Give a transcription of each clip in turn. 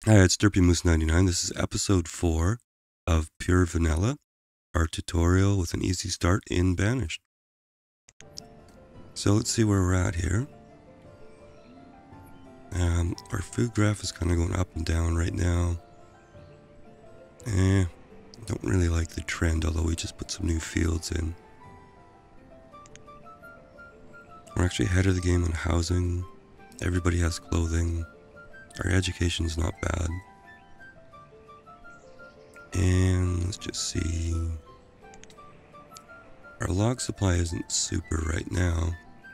Hi, it's DerpyMoose99. This is episode 4 of Pure Vanilla, our tutorial with an easy start in Banished. So let's see where we're at here. Our food graph is kind of going up and down right now. Don't really like the trend, although we just put some new fields in. We're actually ahead of the game on housing. Everybody has clothing. Our education's not bad. And let's just see. Our log supply isn't super right now.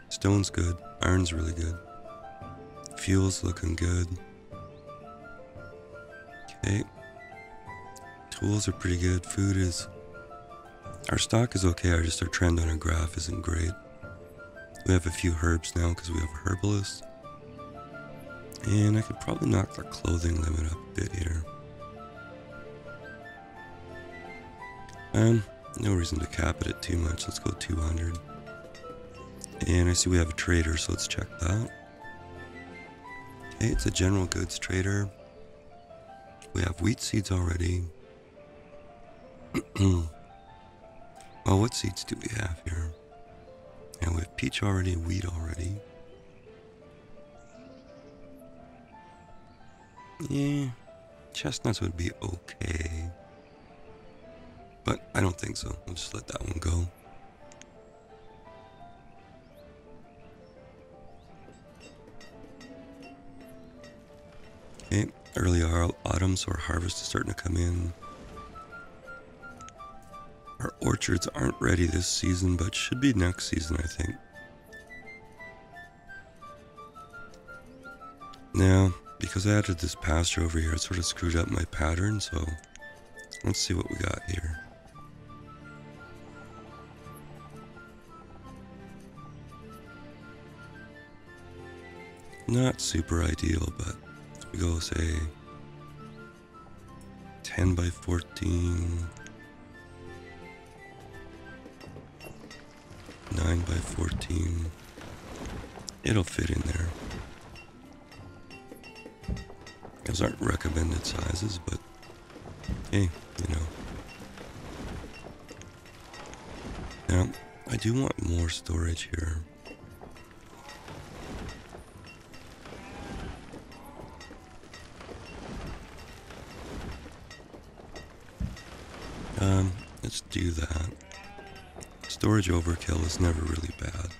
Stone's good. Iron's really good. Fuel's looking good. Okay. Tools are pretty good. Food is... Our stock is okay, our trend on our graph isn't great. We have a few herbs now because we have a herbalist. And I could probably knock our clothing limit up a bit here. No reason to cap it at too much. Let's go 200. And I see we have a trader, so let's check that. Okay, it's a general goods trader. We have wheat seeds already. Well, what seeds do we have here? Yeah, we have peach already, wheat already. Yeah, chestnuts would be okay. But I don't think so. We'll just let that one go. Okay, early autumn, so our harvest is starting to come in. Our orchards aren't ready this season, but should be next season, I think. Now, because I added this pasture over here, it sort of screwed up my pattern, so let's see what we got here. Not super ideal, but we go say 10 by 14, 9 by 14. It'll fit in there. Those aren't recommended sizes, but hey, you know. Now, I do want more storage here. Let's do that. Storage overkill is never really bad.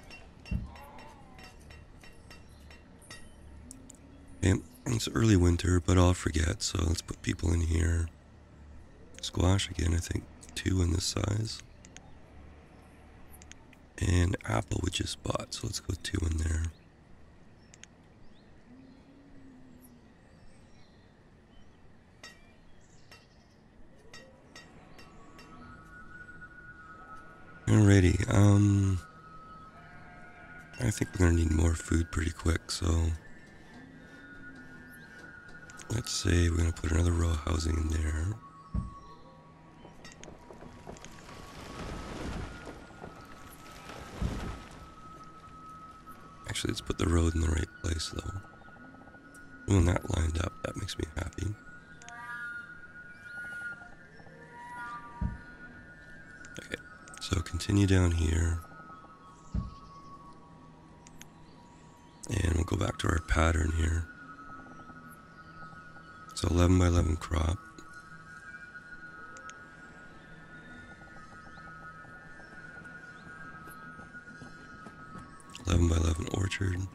Okay, it's early winter, but I'll forget, so let's put people in here. Squash again, I think 2 in this size. And apple we just bought, so let's go 2 in there. Alrighty, I think we're gonna need more food pretty quick, so let's say we're gonna put another row of housing in there. Actually, let's put the road in the right place though. When that lined up, that makes me happy. Okay, so continue down here. And we'll go back to our pattern here. So 11 by 11 crop. 11 by 11 orchard.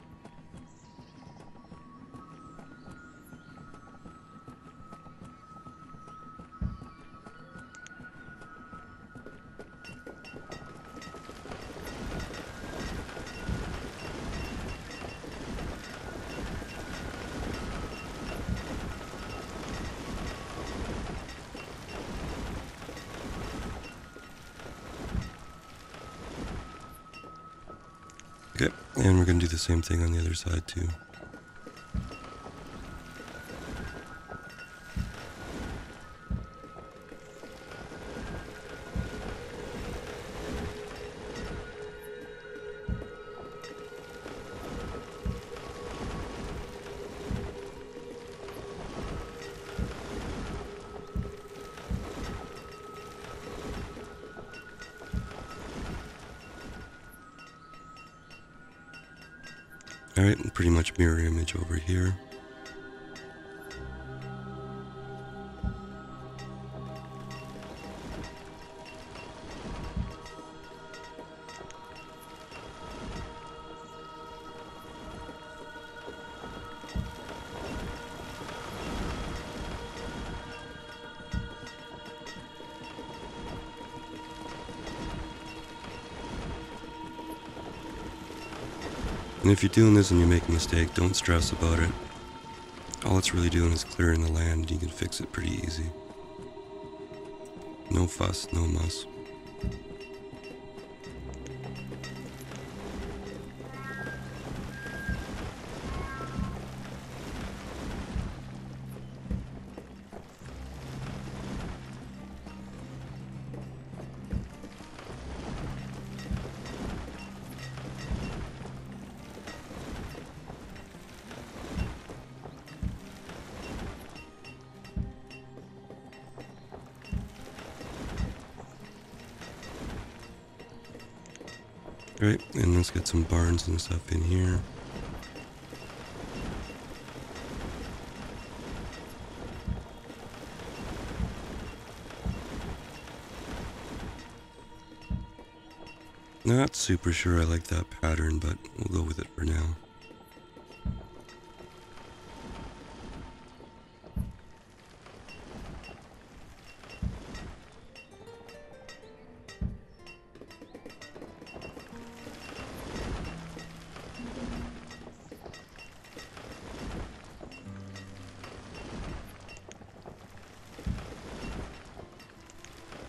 Okay, and we're going to do the same thing on the other side too. Alright, pretty much mirror image over here. And if you're doing this and you make a mistake, don't stress about it. All it's really doing is clearing the land, and you can fix it pretty easy. No fuss, no muss. Right, and let's get some barns and stuff in here. Not super sure I like that pattern, but we'll go with it for now.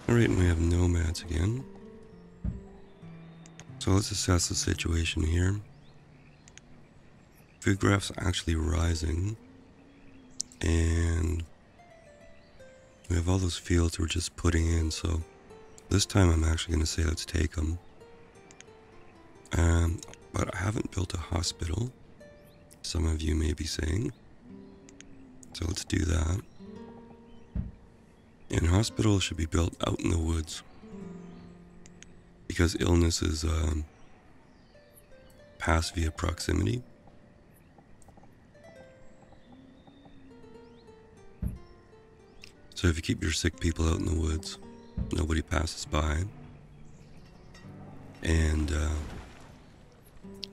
Alright, and we have nomads again. So let's assess the situation here. Food graph's actually rising. And we have all those fields we're just putting in, so this time I'm actually going to say let's take them. But I haven't built a hospital, some of you may be saying. So let's do that. And hospitals should be built out in the woods, because illnesses pass via proximity. So if you keep your sick people out in the woods, nobody passes by, and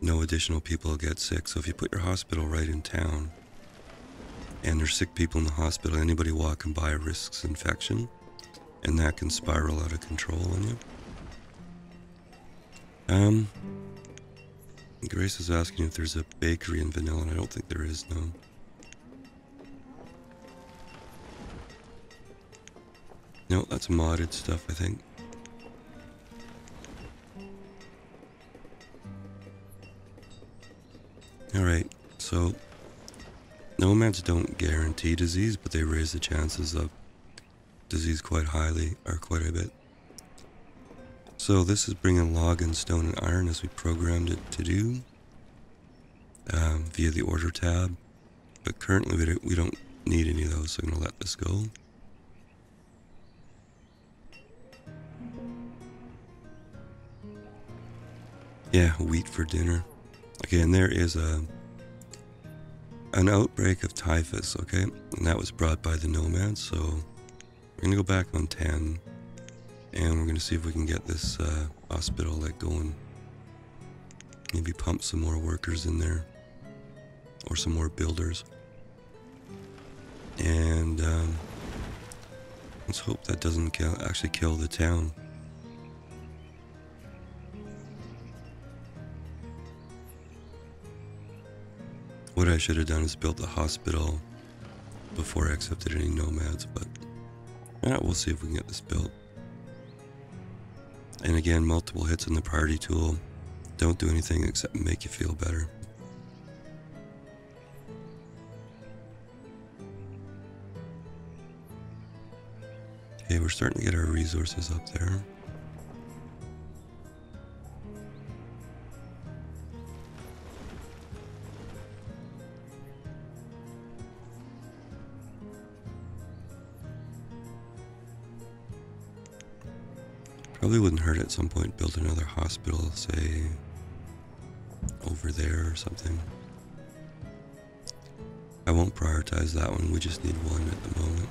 no additional people get sick. So if you put your hospital right in town, and there's sick people in the hospital, anybody walking by risks infection, and that can spiral out of control on you. Grace is asking if there's a bakery in Vanilla, and I don't think there is, no. No, that's modded stuff, I think. Alright, so nomads don't guarantee disease, but they raise the chances of disease quite highly, or quite a bit. So this is bringing log and stone and iron as we programmed it to do via the order tab. But currently we don't need any of those, so I'm going to let this go. Yeah, wheat for dinner. Okay, and there is an outbreak of typhus, okay? And that was brought by the nomads, so we're going to go back on 10. And we're going to see if we can get this hospital going. Maybe pump some more workers in there. Or some more builders. And let's hope that doesn't actually kill the town. What I should have done is built a hospital before I accepted any nomads, but we'll see if we can get this built. And again, multiple hits on the party tool don't do anything except make you feel better. Okay, we're starting to get our resources up there. Probably wouldn't hurt at some point build another hospital, say over there or something. I won't prioritize that one, we just need one at the moment.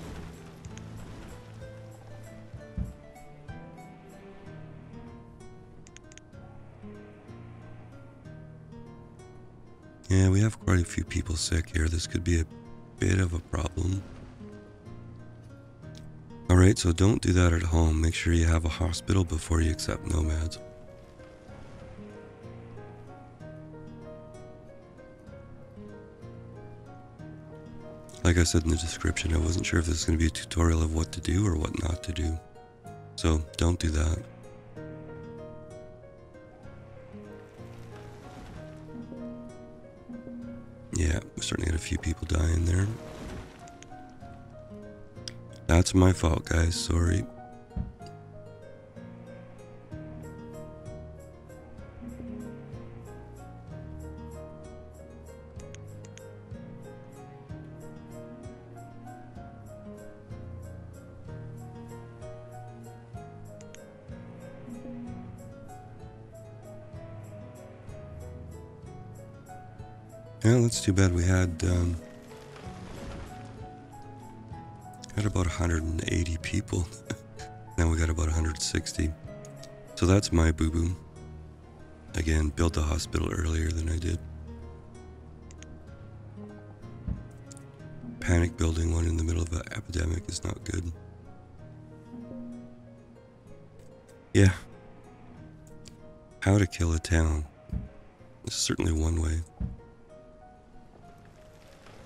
Yeah, we have quite a few people sick here. This could be a bit of a problem. Alright, so don't do that at home. Make sure you have a hospital before you accept nomads. Like I said in the description, I wasn't sure if this is going to be a tutorial of what to do or what not to do. So don't do that. Yeah, we're starting to get a few people dying there. That's my fault, guys. Sorry. Yeah, that's too bad. We had about 180 people. Now we got about 160. So that's my boo-boo. Again, built the hospital earlier than I did. Panic building one in the middle of an epidemic is not good. Yeah. How to kill a town. This is certainly one way.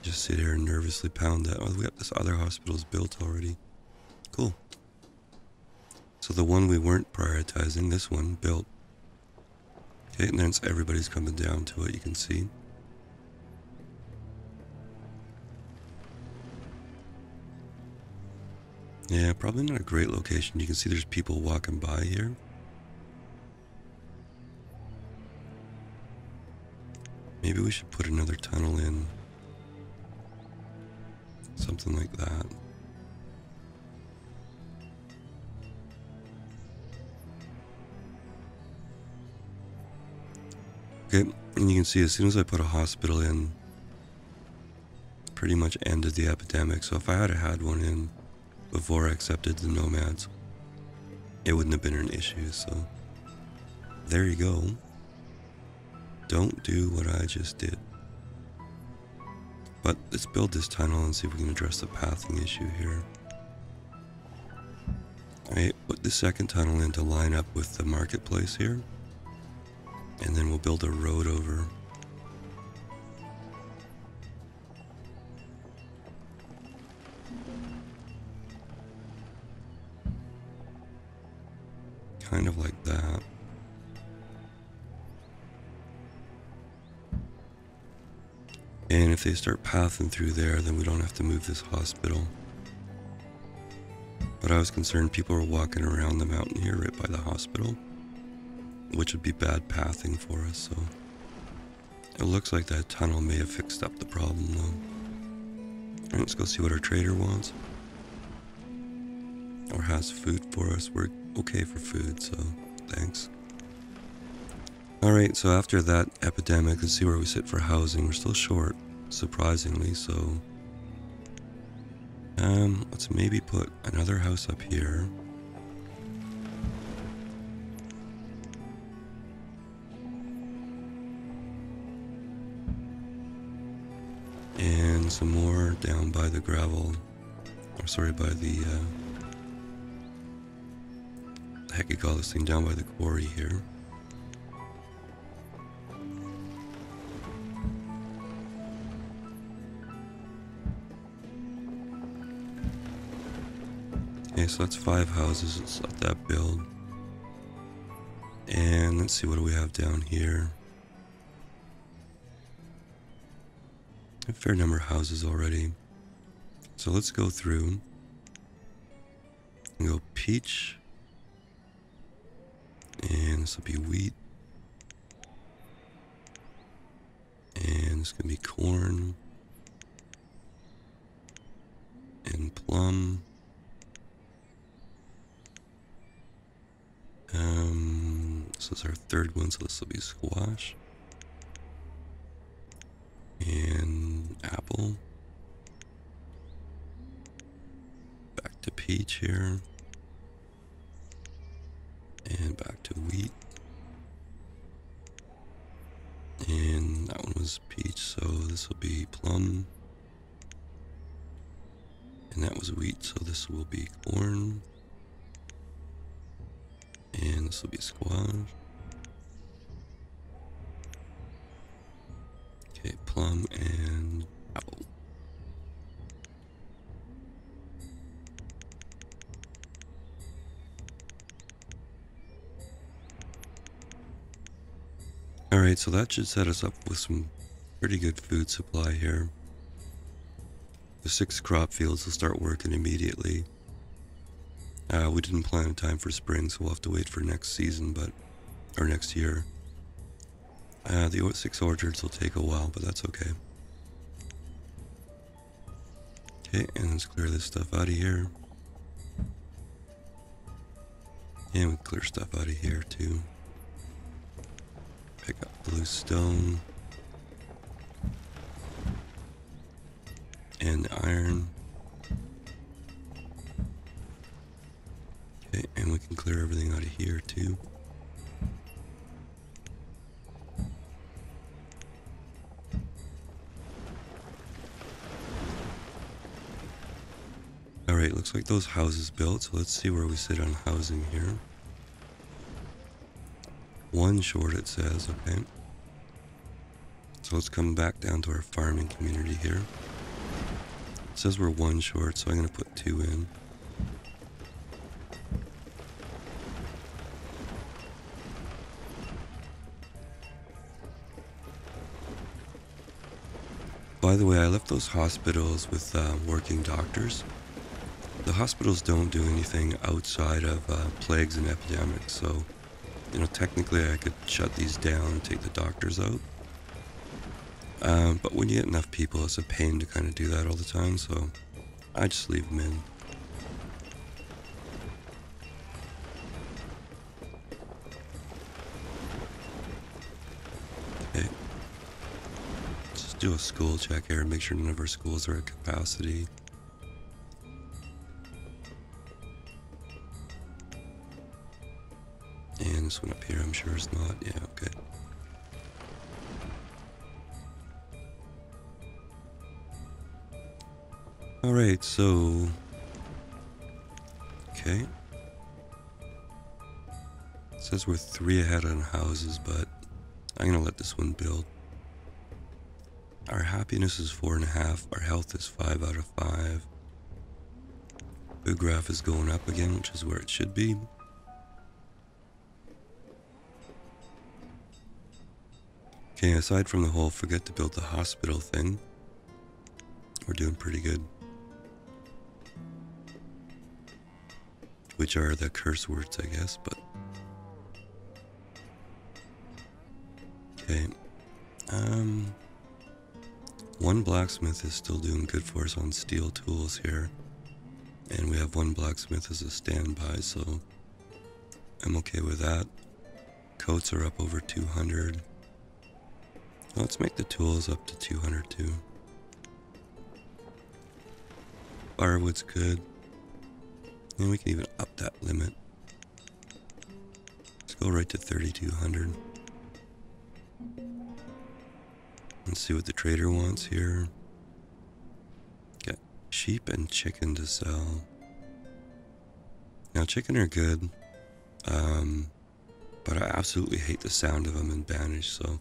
Just sit here and nervously pound that. Oh, we got this other hospital's built already. Cool. So the one we weren't prioritizing, this one, built. Okay, and then everybody's coming down to it, you can see. Yeah, probably not a great location. You can see there's people walking by here. Maybe we should put another tunnel in. Something like that. Okay, and you can see as soon as I put a hospital in, pretty much ended the epidemic. So if I had one in before I accepted the nomads, it wouldn't have been an issue. So there you go. Don't do what I just did. But let's build this tunnel and see if we can address the pathing issue here. I put the second tunnel in to line up with the marketplace here. And then we'll build a road over. Kind of like that. And if they start pathing through there, then we don't have to move this hospital. But I was concerned people were walking around the mountain here right by the hospital, which would be bad pathing for us, so it looks like that tunnel may have fixed up the problem though. Alright, let's go see what our trader wants. Or has food for us. We're okay for food, so thanks. Alright, so after that epidemic, let's see where we sit for housing. We're still short, surprisingly, so let's maybe put another house up here. And some more down by the gravel, or sorry, by the, heck you call this thing, down by the quarry here. Okay, so that's 5 houses. Let's let that build. And let's see, what do we have down here? A fair number of houses already. So let's go through and go peach. And this will be wheat. And it's going to be corn. And plum. This is our third one, so this will be squash. And apple. peach here. And back to wheat. And that one was peach, so this will be plum. And that was wheat, so this will be corn. And this will be squash. Okay, plum and apple. Alright, so that should set us up with some pretty good food supply here. The 6 crop fields will start working immediately. We didn't plan in time for spring, so we'll have to wait for next season, or next year. The 6 orchards will take a while, but that's okay. Okay, and let's clear this stuff out of here. And we clear stuff out of here too. Pick up blue stone. And the iron. Okay, and we can clear everything out of here too. Alright, looks like those houses built, so let's see where we sit on housing here. 1 short it says, okay. So let's come back down to our farming community here. It says we're 1 short, so I'm going to put 2 in. By the way, I left those hospitals with working doctors. The hospitals don't do anything outside of plagues and epidemics, so, you know, technically I could shut these down and take the doctors out. But when you get enough people, it's a pain to kind of do that all the time, so I just leave them in. Okay. Let's just do a school check here and make sure none of our schools are at capacity. And this one up here, I'm sure is not. Yeah, okay. Alright, so... Okay. It says we're 3 ahead on houses, but I'm gonna let this one build. Our happiness is 4.5. Our health is 5 out of 5. Food graph is going up again, which is where it should be. Okay, aside from the whole forget to build the hospital thing, we're doing pretty good. Which are the curse words, I guess, but... Okay. 1 blacksmith is still doing good for us on steel tools here. And we have 1 blacksmith as a standby, so I'm okay with that. Coats are up over 200. Let's make the tools up to 200 too. Firewood's good. And we can even up that limit. Let's go right to 3,200. Let's see what the trader wants here. Got sheep and chicken to sell. Now chicken are good. But I absolutely hate the sound of them in Banished, so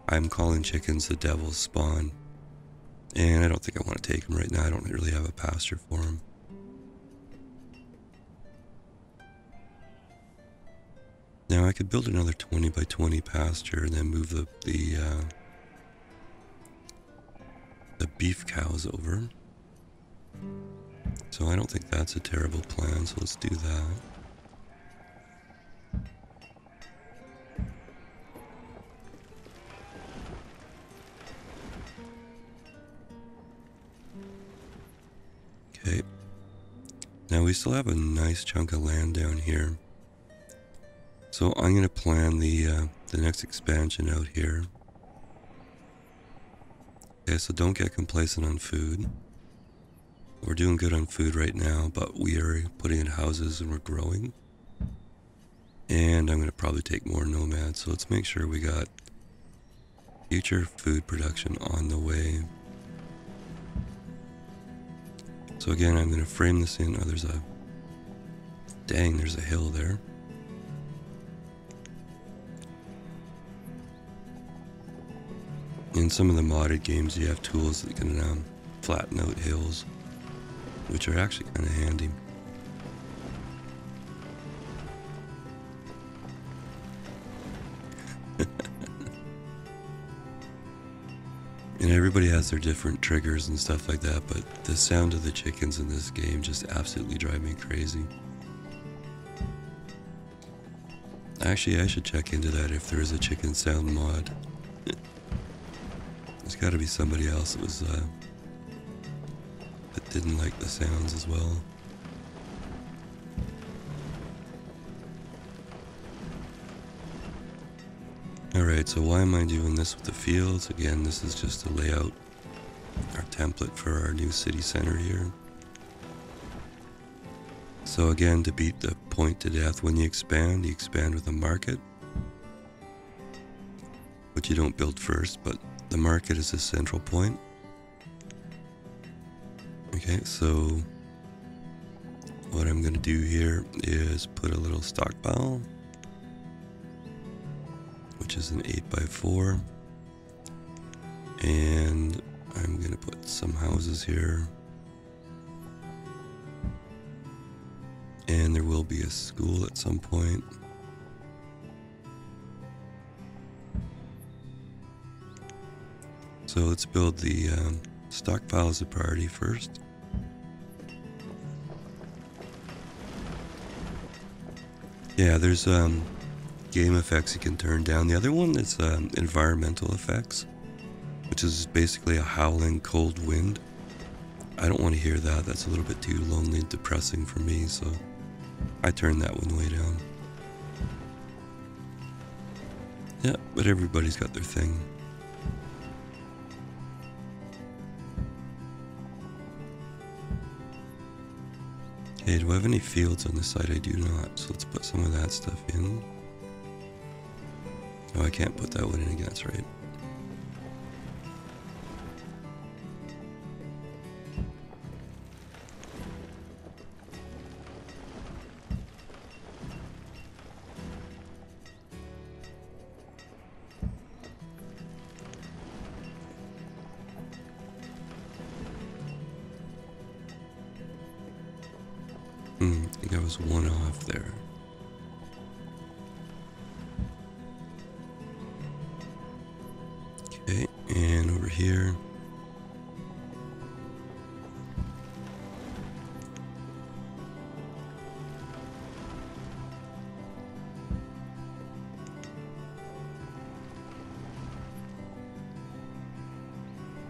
I'm calling chickens the devil's spawn. And I don't think I want to take them right now. I don't really have a pasture for them. Now I could build another 20 by 20 pasture and then move the beef cows over. So I don't think that's a terrible plan, so let's do that. Okay. Now we still have a nice chunk of land down here. So I'm going to plan the next expansion out here. Okay, so don't get complacent on food. We're doing good on food right now, but we are putting in houses and we're growing. And I'm going to probably take more nomads, so let's make sure we got future food production on the way. So again, I'm going to frame this in. Oh, there's a hill there. In some of the modded games, you have tools that can flatten out hills, which are actually kind of handy. And everybody has their different triggers and stuff like that, but the sound of the chickens in this game just absolutely drive me crazy. Actually, I should check into that if there is a chicken sound mod. There's got to be somebody else that was that didn't like the sounds as well. Alright, so why am I doing this with the fields? Again, this is just to lay out our template for our new city center here. So again, to beat the point to death, when you expand with a market. Which you don't build first, but the market is a central point. Okay, so what I'm going to do here is put a little stockpile, which is an 8x4, and I'm going to put some houses here, and there will be a school at some point. So let's build the stockpile as a priority first. Yeah, there's game effects you can turn down. The other one is environmental effects, which is basically a howling cold wind. I don't want to hear that. That's a little bit too lonely and depressing for me, so I turned that one way down. Yeah, but everybody's got their thing. Okay, do I have any fields on this side? I do not, so let's put some of that stuff in. Oh, I can't put that one in again, that's right. I think I was one off there. Okay, and over here.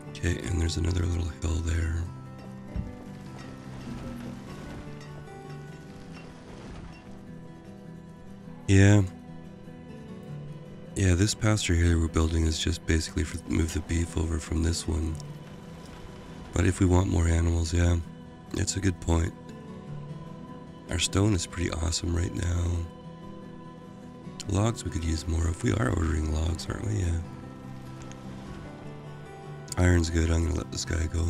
Okay, and there's another little hill there. Yeah, this pasture here we're building is just basically for move the beef over from this one. But if we want more animals, yeah, it's a good point. Our stone is pretty awesome right now. Logs we could use more of. We are ordering logs, aren't we? Yeah. Iron's good. I'm gonna let this guy go.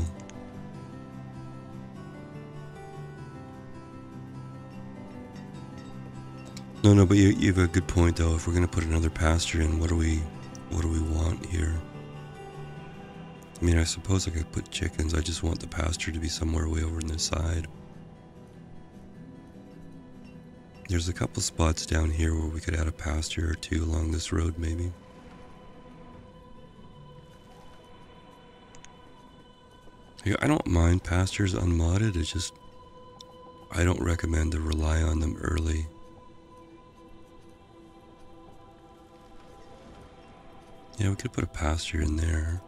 No, but you have a good point though. If we're gonna put another pasture in, what do we want here? I mean, I suppose I could put chickens. I just want the pasture to be somewhere way over on this side. There's a couple spots down here where we could add a pasture or two along this road, maybe. I don't mind pastures unmodded. It's just I don't recommend to rely on them early. Yeah, we could put a pasture in there.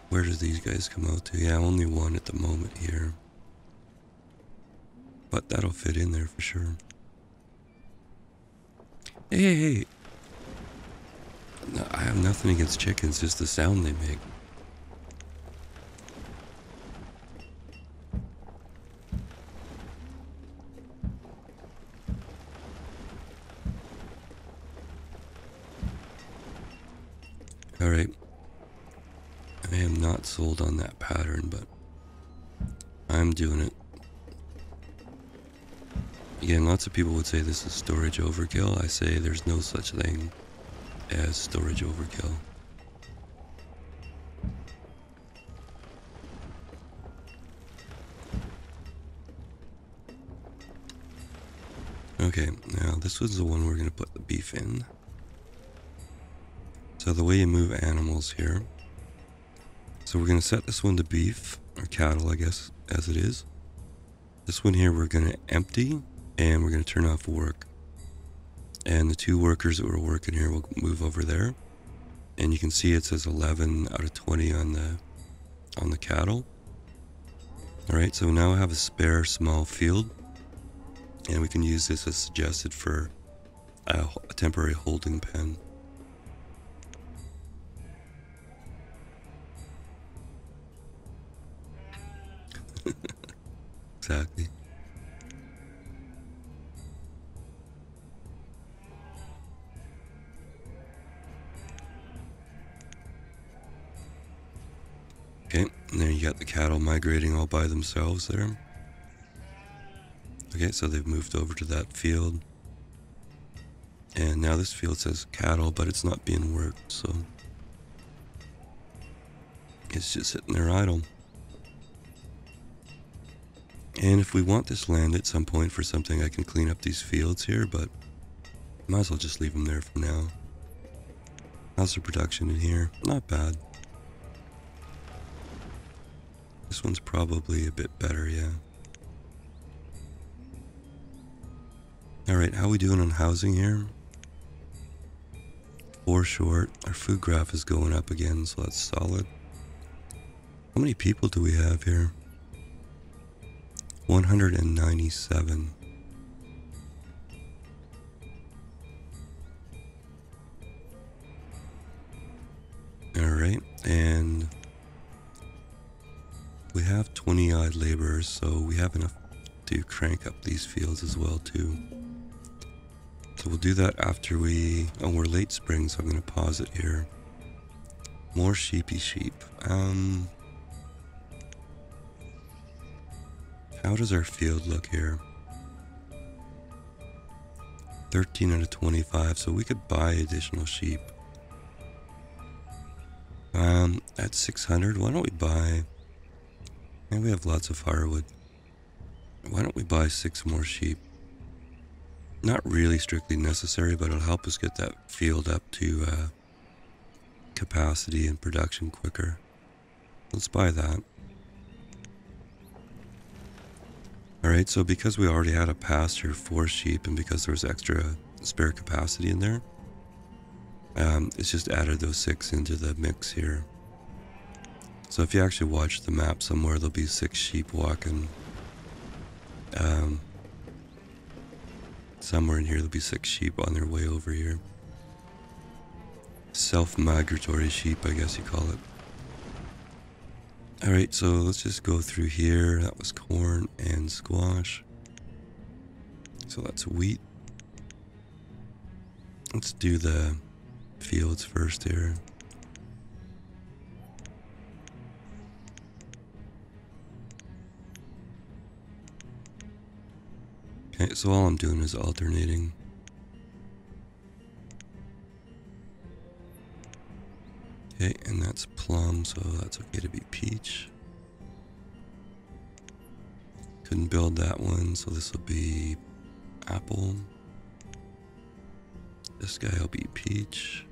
Where does these guys come out to? Yeah, only one at the moment here. But that'll fit in there for sure. Hey. No, I have nothing against chickens, just the sound they make. Alright. I am not sold on that pattern, but I'm doing it. Again, lots of people would say this is storage overkill. I say there's no such thing as storage overkill. Okay, now this was the one we're going to put the beef in. So the way you move animals here. So we're going to set this one to beef, or cattle I guess, as it is. This one here we're going to empty, and we're going to turn off work. And the 2 workers that were working here will move over there. And you can see it says 11 out of 20 on the cattle. Alright, so now I have a spare small field. And we can use this as suggested for a temporary holding pen. Exactly. Okay, and there you got the cattle migrating all by themselves there. Okay, so they've moved over to that field. And now this field says cattle, but it's not being worked, so it's just sitting there idle. And if we want this land at some point for something, I can clean up these fields here, but might as well just leave them there for now. How's the production in here? Not bad. This one's probably a bit better, yeah. Alright, how are we doing on housing here? 4 short. Our food graph is going up again, so that's solid. How many people do we have here? 197. Alright, and we have 20 odd laborers, so we have enough to crank up these fields as well too. So we'll do that after we're late spring, so I'm going to pause it here. More sheepy sheep. How does our field look here? 13 out of 25, so we could buy additional sheep. At 600, why don't we buy... And we have lots of firewood. Why don't we buy 6 more sheep? Not really strictly necessary, but it'll help us get that field up to capacity and production quicker. Let's buy that. Alright, so because we already had a pasture for sheep and because there was extra spare capacity in there, it's just added those 6 into the mix here. So if you actually watch the map somewhere, there'll be 6 sheep walking. Somewhere in here there'll be 6 sheep on their way over here. Self-migratory sheep, I guess you call it. Alright, so let's just go through here. That was corn and squash. So that's wheat. Let's do the fields first here. Okay, so all I'm doing is alternating. Okay, and that's plum, so that's okay to be peach. Couldn't build that one, so this will be apple. This guy will be peach.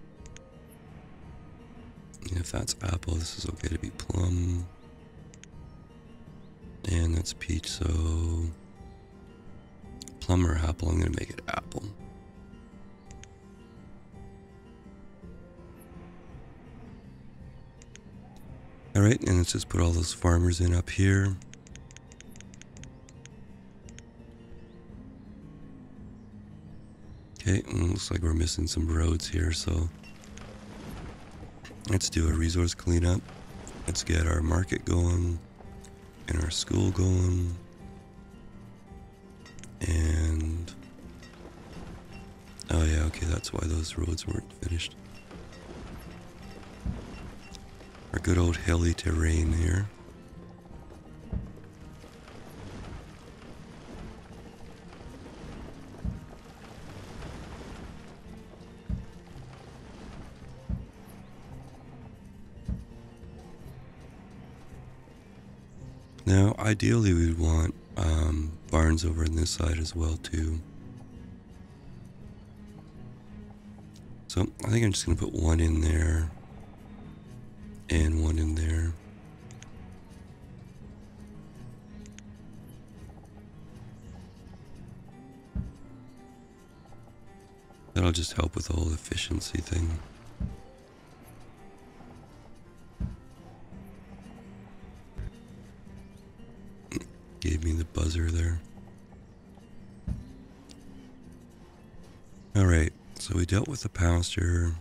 And if that's apple, this is okay to be plum. And that's peach, so plum or apple, I'm going to make it apple. Alright, and let's just put all those farmers in up here. Okay, and looks like we're missing some roads here, so let's do a resource cleanup. Let's get our market going and our school going. And oh yeah, okay, that's why those roads weren't finished. good old hilly terrain here. Now, ideally we'd want barns over on this side as well too. So I think I'm just going to put one in there and one in there. That'll just help with the whole efficiency thing. Gave me the buzzer there. Alright, so we dealt with the pasture.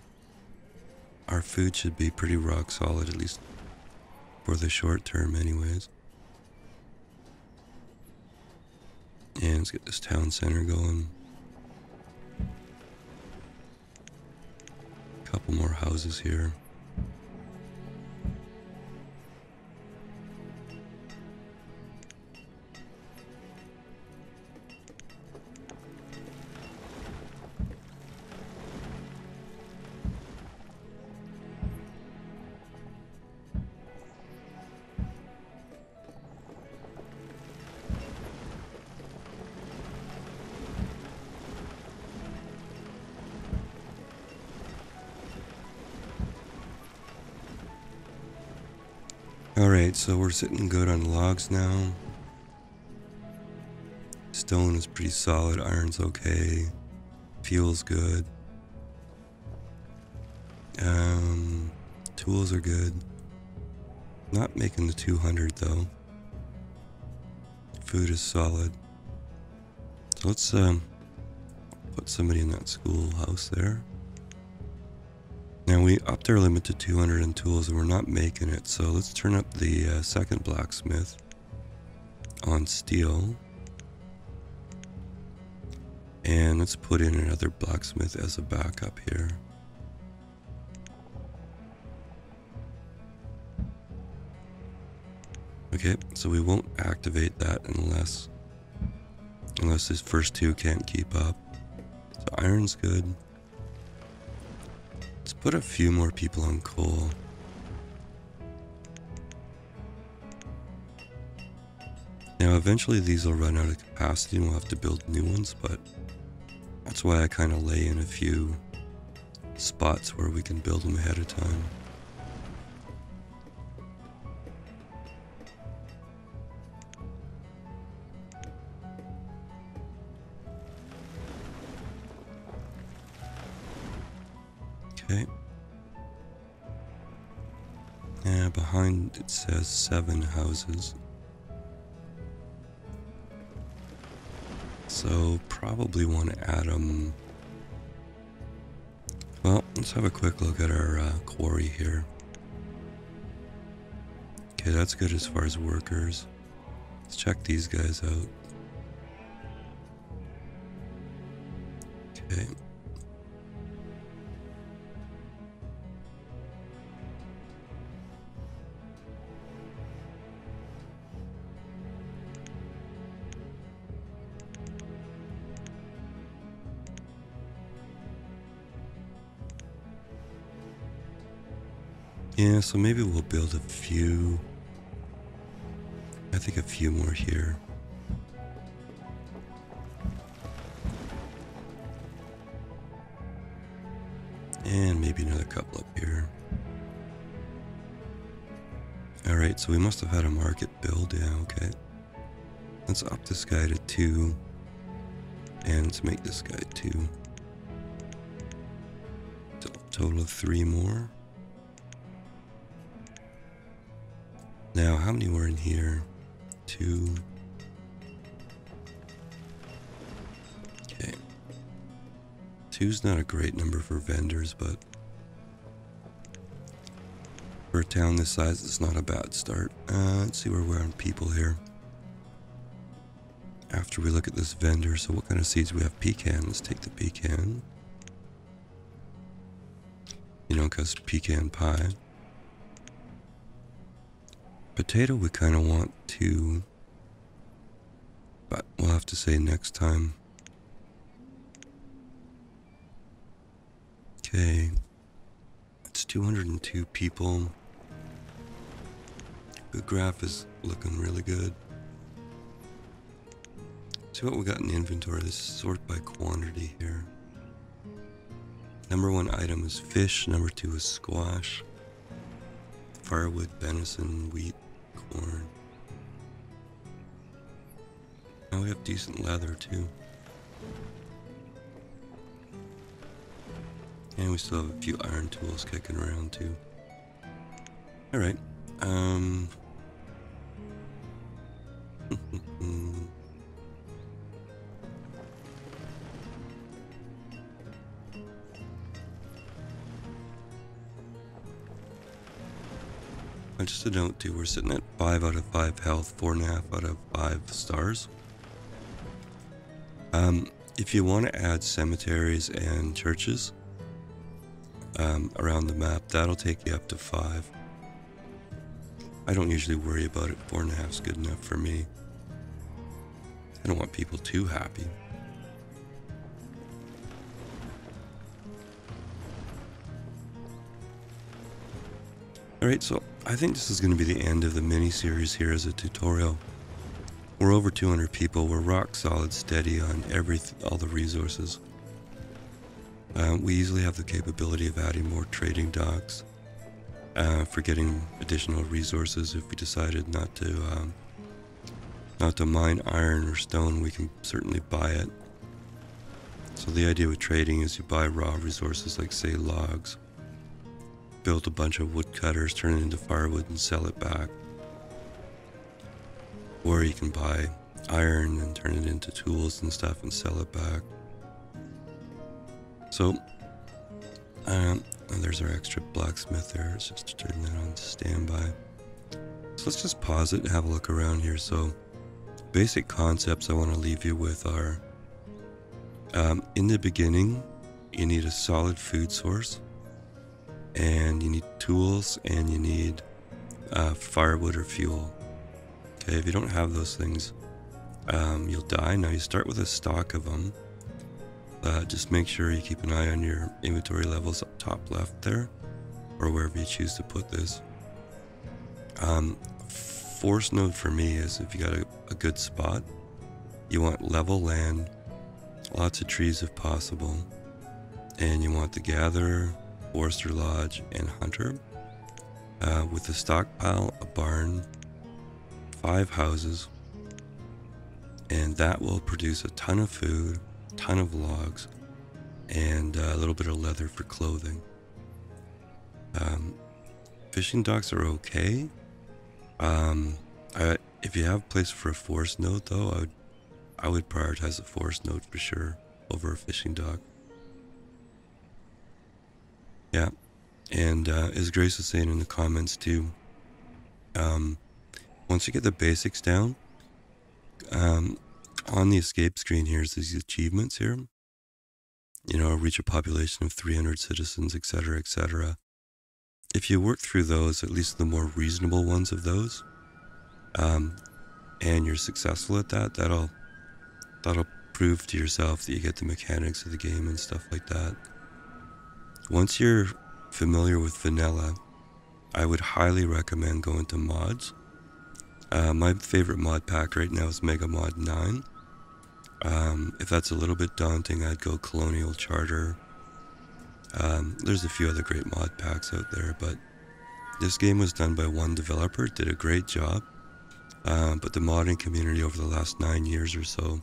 Our food should be pretty rock solid, at least for the short term anyways. And let's get this town center going. Couple more houses here. Alright, so we're sitting good on logs now. Stone is pretty solid, iron's okay, fuel's good. Tools are good. Not making the 200 though. Food is solid. So let's put somebody in that schoolhouse there. Now we upped our limit to 200 in tools and we're not making it, so let's turn up the second blacksmith on steel. And let's put in another blacksmith as a backup here. Okay, so we won't activate that unless his first two can't keep up. So iron's good. Let's put a few more people on coal. Now eventually these will run out of capacity and we'll have to build new ones, but that's why I kind of lay in a few spots where we can build them ahead of time. Okay. Yeah, behind it says 7 houses. So probably want to add them. Well, let's have a quick look at our quarry here. Okay, that's good as far as workers. Let's check these guys out. Okay. Yeah, so maybe we'll build a few. I think a few more here. And maybe another couple up here. Alright, so we must have had a market build. Yeah, okay. Let's up this guy to 2. And let's make this guy 2. Total of 3 more. Now, how many were in here? 2. Okay. 2's not a great number for vendors, but for a town this size, it's not a bad start. Let's see where we're on people here. After we look at this vendor, so what kind of seeds we have? Pecan. Let's take the pecan. You know, because pecan pie. Potato we kind of want to, but we'll have to say next time. Okay, it's 202 people. The graph is looking really good. See what we got in the inventory. Let's sort by quantity here. Number 1 item is fish. Number 2 is squash. Firewood, venison, wheat, corn. Now we have decent leather too. And we still have a few iron tools kicking around too. Alright. Just a note too, we're sitting at 5 out of 5 health, 4.5 out of 5 stars. If you want to add cemeteries and churches around the map, that'll take you up to 5. I don't usually worry about it. 4.5 is good enough for me. I don't want people too happy. Alright, so I think this is going to be the end of the mini-series here as a tutorial. We're over 200 people. We're rock solid steady on all the resources. We easily have the capability of adding more trading docks for getting additional resources. If we decided not to mine iron or stone, we can certainly buy it. So the idea with trading is you buy raw resources like, say, logs. Build a bunch of woodcutters, turn it into firewood and sell it back. Or you can buy iron and turn it into tools and stuff and sell it back. So, there's our extra blacksmith there. Let's just turn that on to standby. So let's just pause it and have a look around here. So, basic concepts I want to leave you with are, in the beginning, you need a solid food source. And you need tools and you need firewood or fuel. Okay, if you don't have those things, you'll die. Now you start with a stock of them. Just make sure you keep an eye on your inventory levels up top left there, or wherever you choose to put this. Force node for me is if you got a good spot, you want level land, lots of trees if possible, and you want the gatherer, forester lodge, and hunter, with a stockpile, a barn, 5 houses, and that will produce a ton of food, a ton of logs, and a little bit of leather for clothing. Fishing docks are okay. If you have a place for a forest node though, I would prioritize a forest node for sure over a fishing dock. Yeah, and as Grace was saying in the comments too, once you get the basics down, on the escape screen here's these achievements here. You know, reach a population of 300 citizens, etc., etc. If you work through those, at least the more reasonable ones of those, and you're successful at that, that'll prove to yourself that you get the mechanics of the game and stuff like that. Once you're familiar with vanilla, I would highly recommend going to mods. My favorite mod pack right now is Mega Mod 9. If that's a little bit daunting, I'd go Colonial Charter. There's a few other great mod packs out there, but this game was done by one developer, did a great job. But the modding community over the last 9 years or so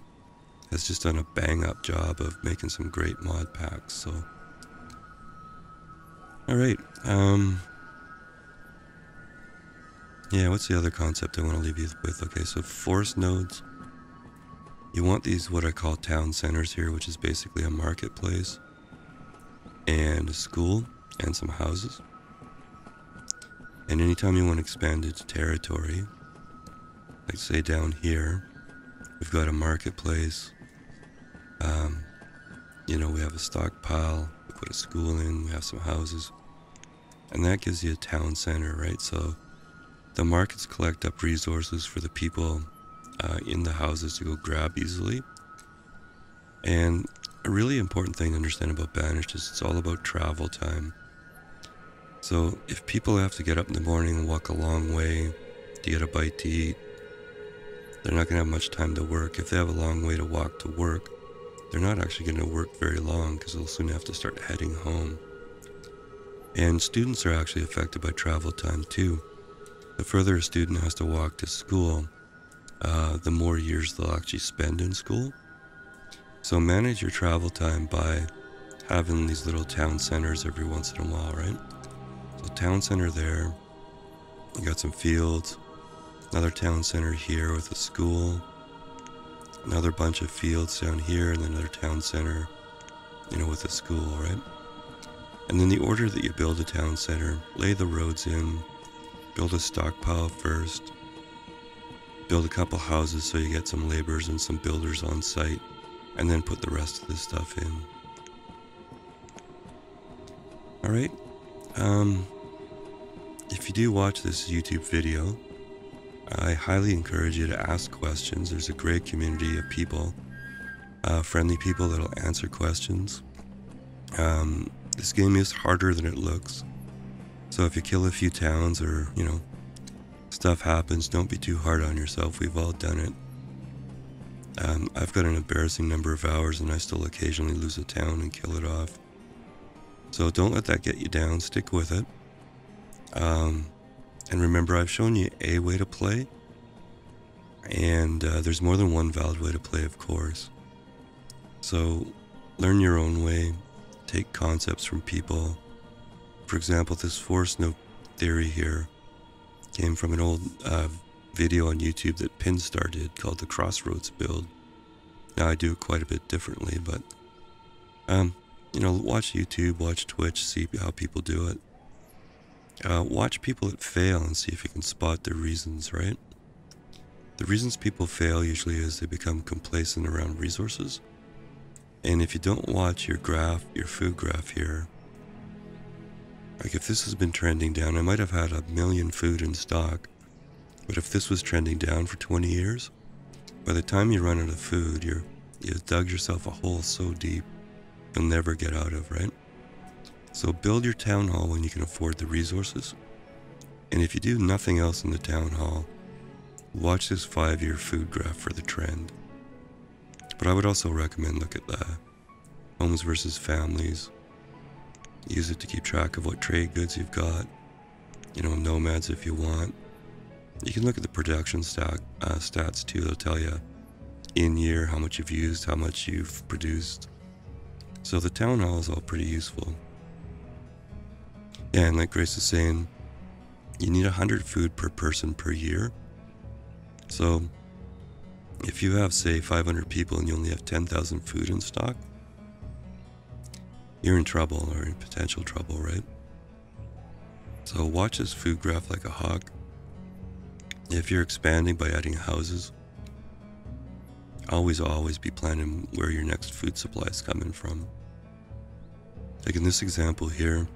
has just done a bang-up job of making some great mod packs, so... Alright, yeah, what's the other concept I want to leave you with? Okay, so forest nodes. You want these, what I call town centers here, which is basically a marketplace, and a school, and some houses. And anytime you want to expand into territory, like say down here, we've got a marketplace, you know, we have a stockpile, we put a school in, we have some houses, and that gives you a town center, right? So the markets collect up resources for the people in the houses to go grab easily. And a really important thing to understand about Banished is it's all about travel time. So if people have to get up in the morning and walk a long way to get a bite to eat, they're not going to have much time to work. If they have a long way to walk to work, they're not actually going to work very long because they'll soon have to start heading home. And students are actually affected by travel time too. The further a student has to walk to school, the more years they'll actually spend in school. So manage your travel time by having these little town centers every once in a while, right? So town center there, you got some fields, another town center here with a school, another bunch of fields down here, and another town center, with a school, right? And then the order that you build a town center, lay the roads in, build a stockpile first, build a couple houses so you get some laborers and some builders on site, and then put the rest of this stuff in. All right. If you do watch this YouTube video, I highly encourage you to ask questions. There's a great community of people, friendly people that'll answer questions. This game is harder than it looks. So if you kill a few towns or, stuff happens, don't be too hard on yourself. We've all done it. I've got an embarrassing number of hours and I still occasionally lose a town and kill it off. So don't let that get you down. Stick with it. And remember, I've shown you a way to play. And there's more than one valid way to play, of course. So learn your own way. Take concepts from people. For example, this force node theory here came from an old video on YouTube that Pinstar did called the Crossroads build. Now I do it quite a bit differently, but watch YouTube, watch Twitch, see how people do it. Watch people that fail and see if you can spot their reasons, right? The reasons people fail usually is they become complacent around resources. And if you don't watch your graph, your food graph here, like if this has been trending down, I might have had 1 million food in stock, but if this was trending down for 20 years, by the time you run out of food, you've dug yourself a hole so deep you'll never get out of, right? So build your town hall when you can afford the resources. And if you do nothing else in the town hall, watch this 5-year food graph for the trend. But I would also recommend look at the homes versus families. Use it to keep track of what trade goods you've got. Nomads if you want. You can look at the production stats too. They'll tell you in year how much you've used, how much you've produced. So the town hall is all pretty useful. Yeah, and like Grace is saying, you need 100 food per person per year. So if you have, say, 500 people and you only have 10,000 food in stock, you're in trouble or in potential trouble, right? So watch this food graph like a hawk. If you're expanding by adding houses, always be planning where your next food supply is coming from. Like in this example here,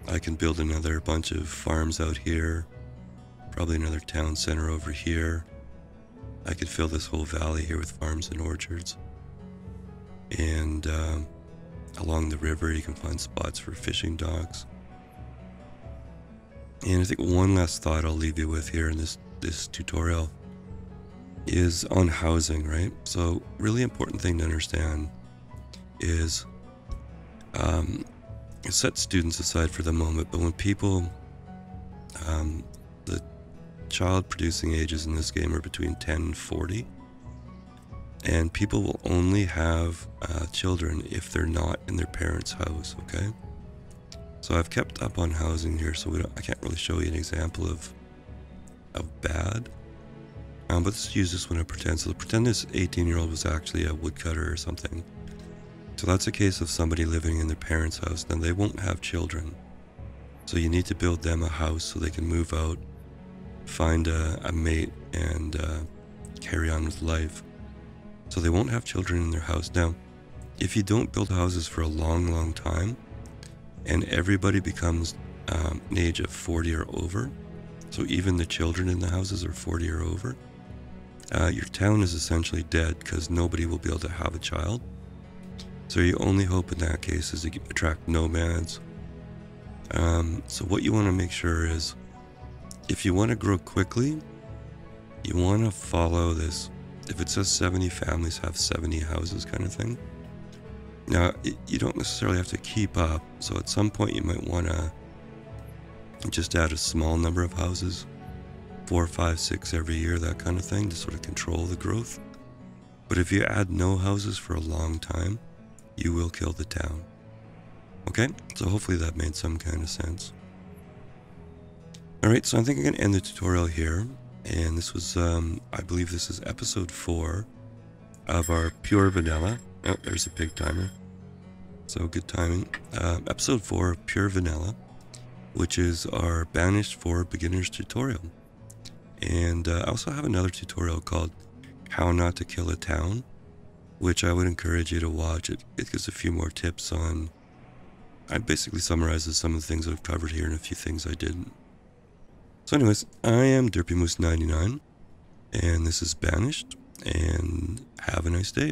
I can build another bunch of farms out here, probably another town center over here. I could fill this whole valley here with farms and orchards. And along the river, you can find spots for fishing docks. And I think one last thought I'll leave you with here in this tutorial is on housing, right? So really important thing to understand is set students aside for the moment, but when people, the child producing ages in this game are between 10 and 40, and people will only have children if they're not in their parents' house, okay? So I've kept up on housing here, so I can't really show you an example of bad. But let's use this one to pretend. So pretend this 18-year-old was actually a woodcutter or something. So that's a case of somebody living in their parents' house. Now they won't have children. So you need to build them a house so they can move out, find a mate, and carry on with life. So they won't have children in their house. Now, if you don't build houses for a long time, and everybody becomes an age of 40 or over, So even the children in the houses are 40 or over. Your town is essentially dead because nobody will be able to have a child. So your only hope in that case is to attract nomads. So what you want to make sure is, if you want to grow quickly, you want to follow this. If it says 70 families have 70 houses kind of thing. Now, you don't necessarily have to keep up. So at some point you might want to just add a small number of houses, 4, 5, 6 every year, that kind of thing, to sort of control the growth. But if you add no houses for a long time, you will kill the town. Okay, so hopefully that made some kind of sense. Alright, so I think I'm going to end the tutorial here. And this was, I believe this is episode 4 of our Pure Vanilla. Oh, there's a pig timer. So good timing. Episode 4 of Pure Vanilla, which is our Banished for Beginners tutorial. And I also have another tutorial called How Not to Kill a Town, which I would encourage you to watch. It gives a few more tips on... It basically summarizes some of the things that I've covered here and a few things I didn't. So anyways, I am DerpyMoose99, and this is Banished, and have a nice day.